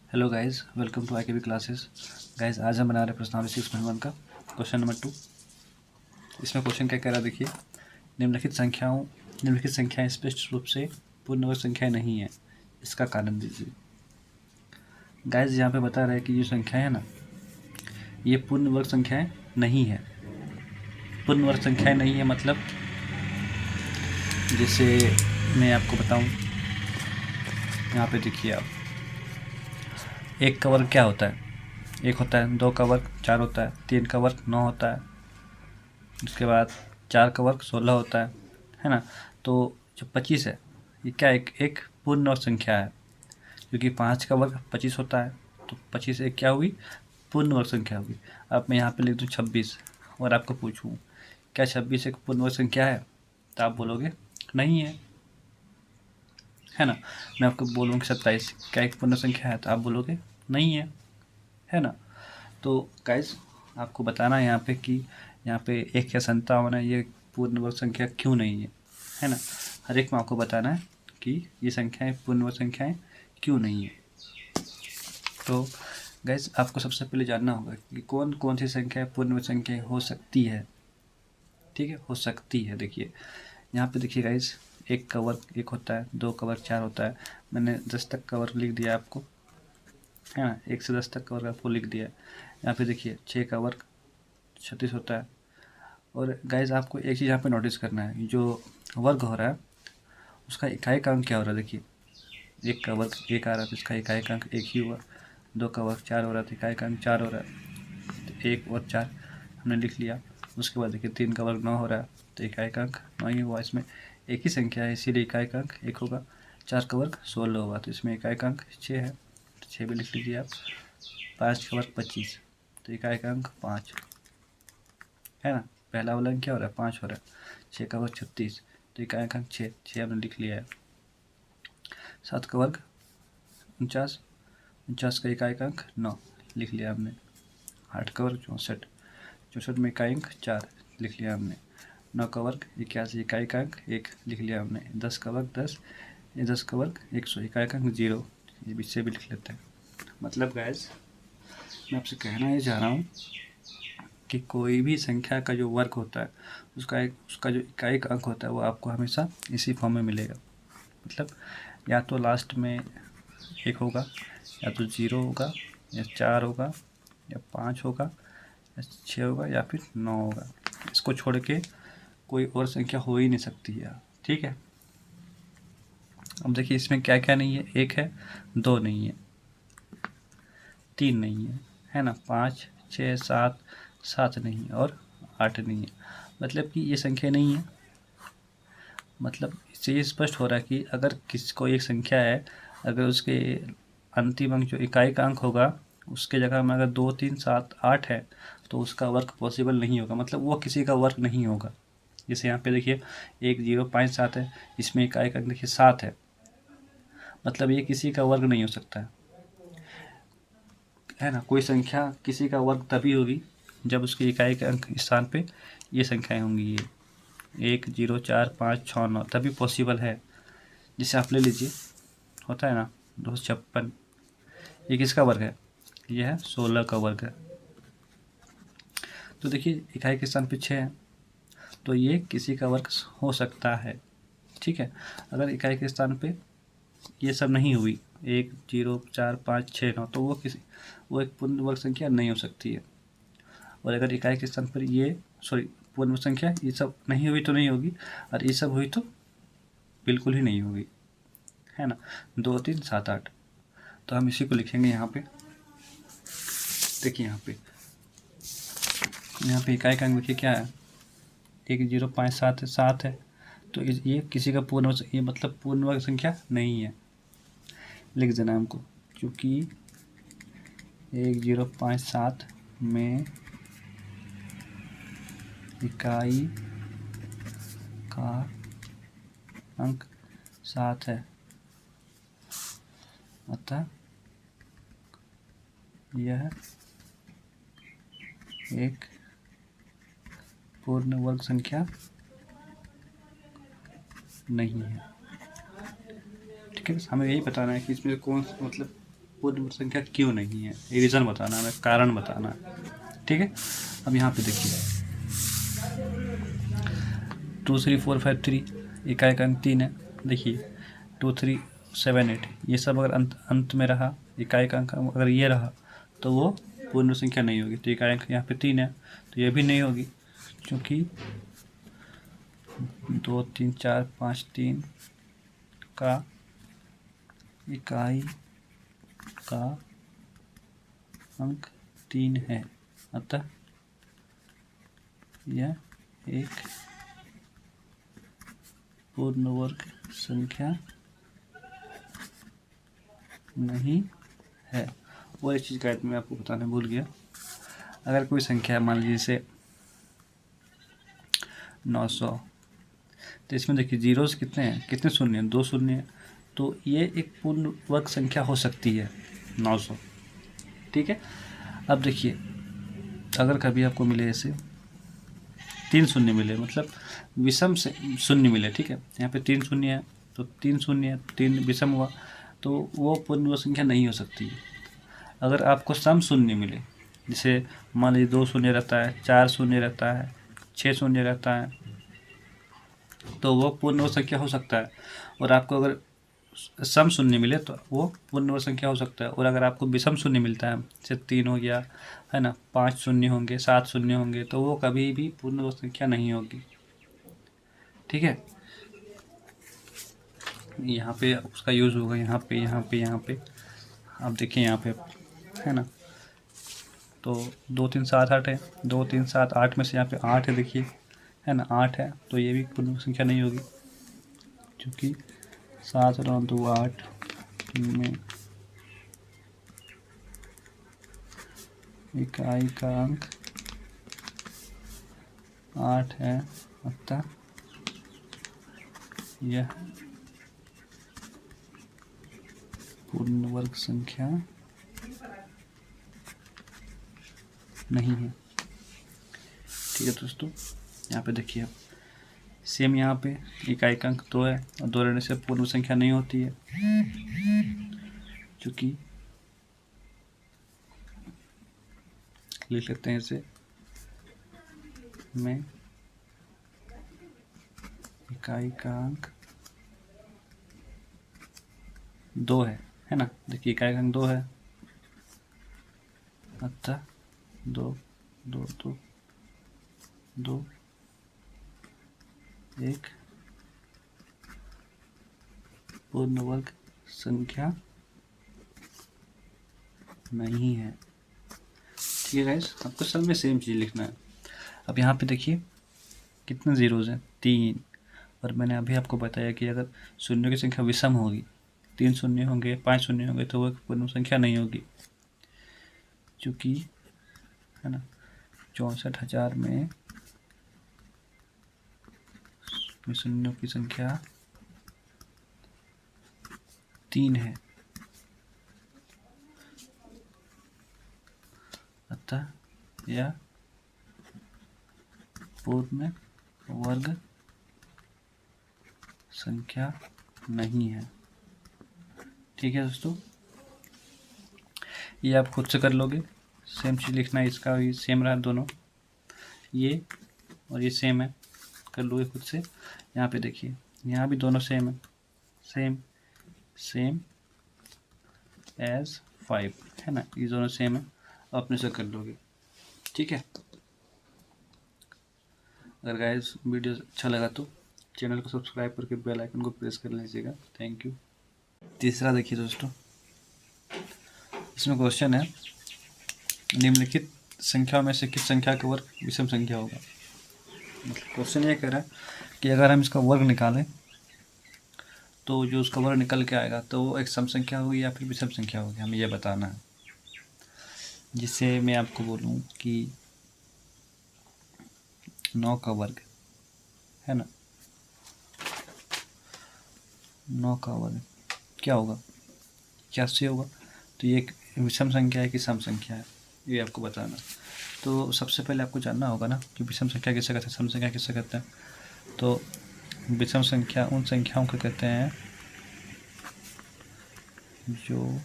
Hello guys, welcome to IKB classes. Guys, आज हम बना रहे प्रश्नावली 6.1 का क्वेश्चन नंबर 2। इसमें क्वेश्चन क्या कह रहा है, देखिए। निम्नलिखित संख्याएं स्पष्ट रूप से पूर्ण वर्ग संख्याएं नहीं है, इसका कारण दीजिए। गाइस, यहाँ पे बता रहा है कि ये संख्याएं है ना, ये पूर्ण वर्ग संख्याएं नहीं है। पूर्ण वर्ग संख्याएं नहीं है मतलब, जैसे मैं आपको बताऊं, यहाँ पे देखिए आप, एक का वर्ग क्या होता है? एक होता है, दो का वर्ग 4 होता है, 3 का वर्ग 9 होता है, उसके बाद 4 का वर्ग 16 होता है ना। तो जो 25 है, ये क्या एक पूर्ण वर्ग संख्या है, क्योंकि 5 का वर्ग 25 होता है। तो 25 एक क्या हुई? पूर्ण वर्ग संख्या होगी। अब मैं यहाँ पे लिख दूँ 26 और आपको पूछूँ, क्या 26 एक पूर्ण वर्ग संख्या है? तो आप बोलोगे नहीं है ना। मैं आपको बोलूँ कि 27 क्या एक पूर्ण संख्या है? तो आप बोलोगे नहीं है ना। तो गाइस, आपको बताना है यहाँ पे कि यहाँ पे एक या 57 है, ये पूर्ण वर्ग संख्या क्यों नहीं है ना। हर एक में आपको बताना है कि ये संख्याएं पूर्ण वर्ग संख्याएं क्यों नहीं है। तो गाइस, आपको सबसे पहले जानना होगा कि कौन कौन सी संख्याएं पूर्ण वर्ग संख्याएं हो सकती है। ठीक है, हो सकती है। देखिए यहाँ पे, देखिए गाइस, एक का वर्ग 1 होता है, 2 का वर्ग 4 होता है। मैंने 10 तक का वर्ग लिख दिया आपको, है ना। 1 से 10 तक का वर्ग आपको लिख दिया। यहाँ पे देखिए 6 का वर्ग 36 होता है। और गाइज, आपको एक चीज़ यहाँ पे नोटिस करना है, जो वर्ग हो रहा है उसका इकाई का अंक क्या हो रहा है। देखिए, एक का वर्ग 1 आ रहा है तो इसका इकाई का अंक 1 ही हुआ। 2 का वर्ग 4 हो रहा है तो इकाई का अंक 4 हो रहा है, तो 1 और 4 हमने लिख लिया। उसके बाद देखिए 3 का वर्ग 9 हो रहा है तो इकाई का अंक 9 ही हुआ। इसमें एक ही संख्या है इसीलिए इकाई का अंक 1 होगा। 4 का वर्ग 16 होगा तो इसमें इकाई का अंक 6 है, तो 6 भी लिख लीजिए आप। 5 का वर्ग 25 तो इकाई का अंक 5 है ना। पहला वाला अंक क्या हो रहा है? 5 हो रहा है। 6 का वर्ग 36 तो इकाई का अंक 6 हमने लिख लिया है। 7 का वर्ग 49, 49 का इकाई का अंक 9 लिख लिया हमने। 8 का वर्ग 64, 64 में इकाई अंक 4 लिख लिया हमने। 9 का वर्ग 81, इकाई का अंक 1 लिख लिया हमने। 10 का वर्ग 10, ये 10 का वर्ग 100, इकाई का अंक 0, ये बीच से भी लिख लेते हैं। मतलब गाइस, मैं आपसे कहना ये चाह रहा हूँ कि कोई भी संख्या का जो वर्ग होता है उसका जो इकाई का अंक होता है वो आपको हमेशा इसी फॉर्म में मिलेगा। मतलब या तो लास्ट में 1 होगा, या तो 0 होगा, या 4 होगा, या 5 होगा, या 6 होगा, या फिर 9 होगा। इसको छोड़ के कोई और संख्या हो ही नहीं सकती है। ठीक है, अब देखिए इसमें क्या क्या नहीं है। 1 है, 2 नहीं है, 3 नहीं है ना। 5, 6, 7, 7 नहीं है, और 8 नहीं है। मतलब कि ये संख्या नहीं है। मतलब इससे ये स्पष्ट हो रहा है कि अगर किसी को एक संख्या है, अगर उसके अंतिम अंक जो इकाई का अंक होगा उसके जगह में अगर 2, 3, 7, 8 है तो उसका वर्ग पॉसिबल नहीं होगा। मतलब वो किसी का वर्ग नहीं होगा। जैसे यहाँ पे देखिए 1057 है, इसमें इकाई का अंक देखिए 7 है, मतलब ये किसी का वर्ग नहीं हो सकता है ना। कोई संख्या किसी का वर्ग तभी होगी जब उसके इकाई के अंक स्थान पे ये संख्याएं होंगी, ये 1, 0, 4, 5, 6, 9, तभी पॉसिबल है। जिसे आप ले लीजिए, होता है ना 256, ये किसका वर्ग है? ये है 16 का वर्ग है। तो देखिए इकाई के स्थान पे 6 है तो ये किसी का वर्ग हो सकता है। ठीक है, अगर इकाई के स्थान पे ये सब नहीं हुई, 1, 0, 4, 5, 6, 9, तो वो एक पूर्ण वर्ग संख्या नहीं हो सकती है। और अगर इकाई के स्थान पर ये पूर्ण वर्ग संख्या ये सब नहीं हुई तो नहीं होगी, और ये सब हुई तो बिल्कुल ही नहीं होगी, है ना। 2, 3, 7, 8, तो हम इसी को लिखेंगे यहाँ पे। देखिए यहाँ पे इकाई का अंक देखिए क्या है, 1, 0, 5, 7 है, 7 है। तो ये किसी का पूर्ण वर्ग, ये मतलब पूर्ण वर्ग संख्या नहीं है। लिख देना हमको, क्योंकि 1, 0, 5, 7 में इकाई का अंक 7 है, अतः यह एक पूर्ण वर्ग संख्या नहीं है। ठीक है, हमें यही बताना है कि इसमें कौन मतलब पूर्ण वर्ग संख्या क्यों नहीं है, रीज़न बताना है, कारण बताना है। ठीक है, अब यहाँ पे देखिए 2 3 4 5 3 इकाई का अंक 3 है। देखिए 2 3 7 8 ये सब अगर अंत में रहा, इकाई का अंक अगर ये रहा तो वो पूर्ण संख्या नहीं होगी। तो इकाई अंक यहाँ पे 3 है तो ये भी नहीं होगी, क्योंकि 2 3 4 5 3 का इकाई का अंक 3 है, अतः यह एक पूर्ण वर्ग संख्या नहीं है। और एक चीज़ गायत मैं आपको बताने भूल गया, अगर कोई संख्या मान लीजिए जैसे 900, तो इसमें देखिए जीरोस कितने हैं, कितने शून्य हैं, 2 शून्य हैं, तो ये एक पूर्ण वर्ग संख्या हो सकती है 900। ठीक है, अब देखिए अगर कभी आपको मिले ऐसे 3 शून्य मिले, मतलब विषम से शून्य मिले, ठीक है, यहाँ पे 3 शून्य है तो 3 शून्य है, 3 विषम हुआ, तो वो पूर्ण वर्ग संख्या नहीं हो सकती है। अगर आपको सम शून्य मिले, जैसे मान लीजिए 2 शून्य रहता है, 4 शून्य रहता है, 6 शून्य रहता है, तो वो पूर्ण वर्ग संख्या हो सकता है। और आपको अगर सम शून्य मिले तो वो पूर्ण वर्ग संख्या हो सकता है। और अगर आपको विषम शून्य मिलता है, जैसे 3 हो गया है ना, 5 शून्य होंगे, 7 शून्य होंगे, तो वो कभी भी पूर्ण वर्ग संख्या नहीं होगी। ठीक है, यहाँ पे उसका यूज़ होगा, यहाँ पे यहाँ पे यहाँ पे आप देखिए यहाँ पे है ना, तो 2 3 7 8 है, 2 3 7 8 में से यहाँ पे 8 है, देखिए है ना, 8 है, तो ये भी पूर्ण वर्ग संख्या नहीं होगी, क्योंकि 7 और 2 8 में इकाई का अंक 8 है, अतः यह पूर्ण वर्ग संख्या नहीं है। ठीक है दोस्तों, यहाँ पे देखिए आप सेम, यहाँ पे इकाई का अंक 2 है और 2 रहने से पूर्ण संख्या नहीं होती है, क्योंकि लिख लेते हैं इसे में इकाई का अंक 2 है ना, देखिए इकाई का अंक 2 है, अतः 2 2 2 2 एक पूर्ण वर्ग संख्या नहीं है। ठीक है गाइस, आपको सब में सेम चीज़ लिखना है। अब यहाँ पे देखिए कितने जीरोज हैं, 3, और मैंने अभी आपको बताया कि अगर शून्यों की संख्या विषम होगी, 3 शून्य होंगे, 5 शून्य होंगे, तो वो पूर्ण संख्या नहीं होगी, क्योंकि है ना 64,000 में शून्यों की संख्या 3 है, अतः यह पूर्ण वर्ग संख्या नहीं है। ठीक है दोस्तों, ये आप खुद से कर लोगे, सेम चीज़ लिखना है, इसका भी सेम रहा, दोनों ये और ये सेम है, कर लोगे खुद से। यहाँ पे देखिए यहाँ भी दोनों सेम है, सेम सेम एज 5 है ना, ये दोनों सेम है, अपने से कर लोगे। ठीक है, अगर गाइस वीडियो अच्छा लगा तो चैनल को सब्सक्राइब करके बेल आइकन को प्रेस कर लीजिएगा। Thank you. तीसरा देखिए दोस्तों, इसमें क्वेश्चन है निम्नलिखित संख्या में से किस संख्या का वर्ग विषम संख्या होगा। मतलब क्वेश्चन ये कह रहा है कि अगर हम इसका वर्ग निकालें तो जो उसका वर्ग निकल के आएगा तो वो एक सम संख्या होगी या फिर विषम संख्या होगी, हमें ये बताना है। जिससे मैं आपको बोलूँ कि 9 का वर्ग है ना, 9 का वर्ग क्या होगा, क्या से होगा, तो ये एक विषम संख्या है कि सम संख्या है, ये आपको बताना। तो सबसे पहले आपको जानना होगा ना कि विषम संख्या किसे कहते हैं, सम संख्या किसे कहते हैं। तो विषम संख्या उन संख्याओं को कहते हैं जो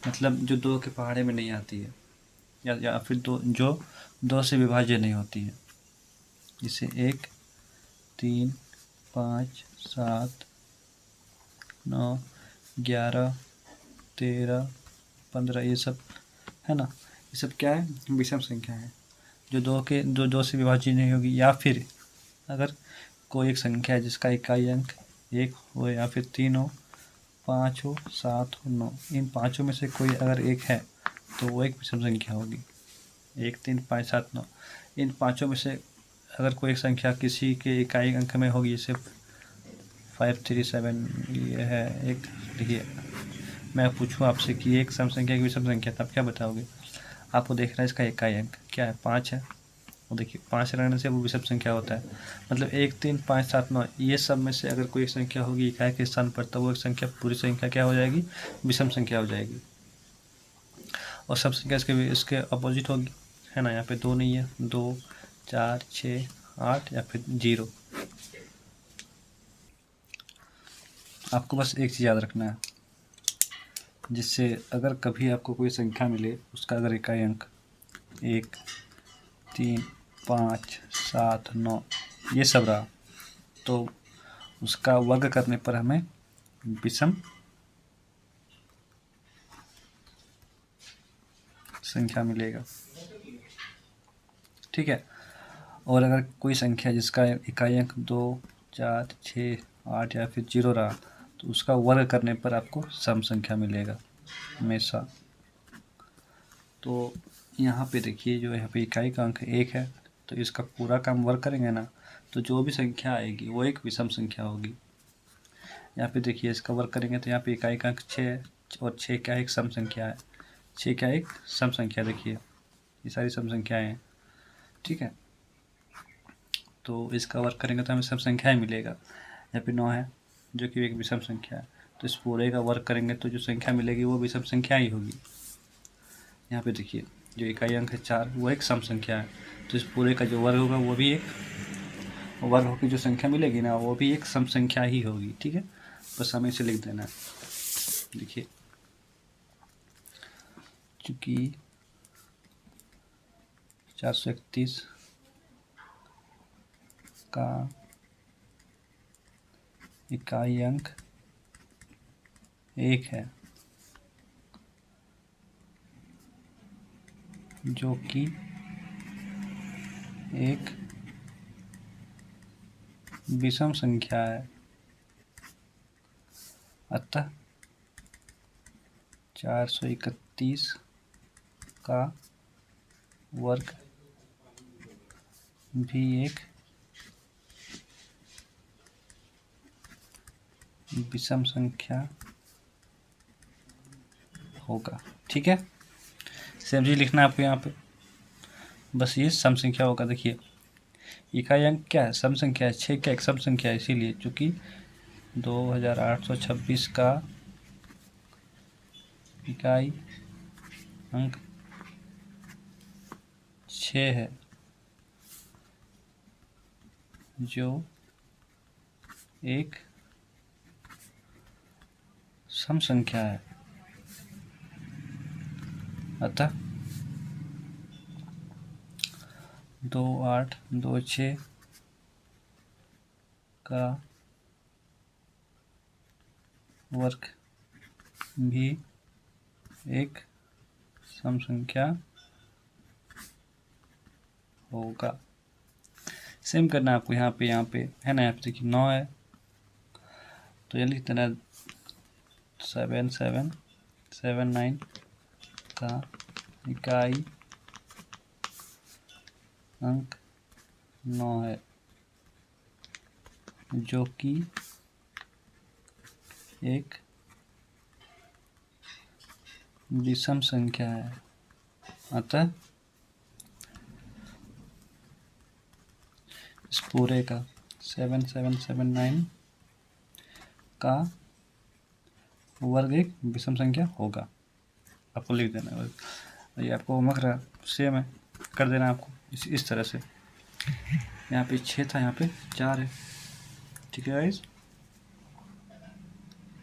मतलब जो 2 के पहाड़े में नहीं आती है, या फिर जो 2 से विभाज्य नहीं होती है। जैसे 1, 3, 5, 7, 9, 11, 13, 15, ये सब है ना, ये सब क्या है, विषम संख्या है जो 2 से विभाज्य नहीं होगी। या फिर अगर कोई एक संख्या है जिसका इकाई अंक 1 हो, या फिर 3 हो, 5 हो, 7 हो, 9, इन पाँचों में से कोई अगर एक है तो वो एक विषम संख्या होगी। 1, 3, 5, 7, 9, इन पाँचों में से अगर कोई एक संख्या किसी के इकाई अंक में होगी, जैसे 5, 3, 7, ये है एक। देखिए, मैं पूछूं आपसे कि एक सम संख्या की विषम संख्या, तब क्या बताओगे? आपको देखना है इसका इकाई अंक क्या है, 5 है। और देखिए 5 रहने से वो विषम संख्या होता है। मतलब 1, 3, 5, 7, 9, ये सब में से अगर कोई एक संख्या होगी इकाई के स्थान पर, तो वो एक संख्या पूरी संख्या क्या हो जाएगी, विषम संख्या हो जाएगी। और सब संख्या इसके अपोजिट होगी, है ना। यहाँ पे 2 नहीं है, 2, 4, 6, 8 या फिर 0। आपको बस एक चीज़ याद रखना है, जिससे अगर कभी आपको कोई संख्या मिले, उसका अगर इकाई अंक 1, 3, 5, 7, 9 ये सब रहा, तो उसका वर्ग करने पर हमें विषम संख्या मिलेगा, ठीक है। और अगर कोई संख्या जिसका इकाई अंक 2, 4, 6, 8 या फिर 0 रहा, तो उसका वर्ग करने पर आपको सम संख्या मिलेगा हमेशा। तो यहाँ पे देखिए, जो यहाँ पे इकाई का अंक 1 है, तो इसका पूरा काम वर्ग करेंगे ना, तो जो भी संख्या आएगी वो एक विषम संख्या होगी। यहाँ पे देखिए, इसका वर्ग करेंगे तो यहाँ पे इकाई का अंक 6 है, और 6 क्या एक सम संख्या है, 6 क्या एक सम संख्या। देखिए ये सारी सम संख्याएँ हैं, ठीक है। तो इसका वर्ग करेंगे तो हमें सम संख्या ही मिलेगा। यहाँ पे 9 है जो कि एक विषम संख्या है, तो इस पूरे का वर्ग करेंगे तो जो संख्या मिलेगी वो विषम संख्या ही होगी। यहाँ पे देखिए, जो इकाई अंक है 4, वो एक सम संख्या है, तो इस पूरे का जो वर्ग होगा वो भी एक वर्ग होकर जो संख्या मिलेगी ना, वो भी एक सम संख्या ही होगी, ठीक है। बस हमें इसे लिख देना है। देखिए, चूँकि 431 का इकाई अंक 1 है, जो कि एक विषम संख्या है, अतः 431 का वर्ग भी एक विषम संख्या होगा, ठीक है। सेम चीज लिखना है आपको यहाँ पे, बस ये सम संख्या होगा। देखिए, इकाई अंक क्या है, सम संख्या है, 6 क्या एक सम संख्या है, इसीलिए चूँकि 2826 का इकाई अंक 6 है, जो एक सम संख्या है, अतः 2826 का वर्ग भी एक सम संख्या होगा। सेम करना है आपको यहाँ पे है ना। यहाँ पे देखिए 9 है, तो ये लिख देना 7779 का इकाई अंक 9 है, जो कि एक विषम संख्या है, अतः इस पूरे का 7779 का वर्ग एक विषम संख्या होगा। आपको लिख देना है, ये आपको होमवर्क रहा, सेम है, कर देना आपको इस तरह से। यहाँ पे 6 था, यहाँ पे 4 है, ठीक है गाइस।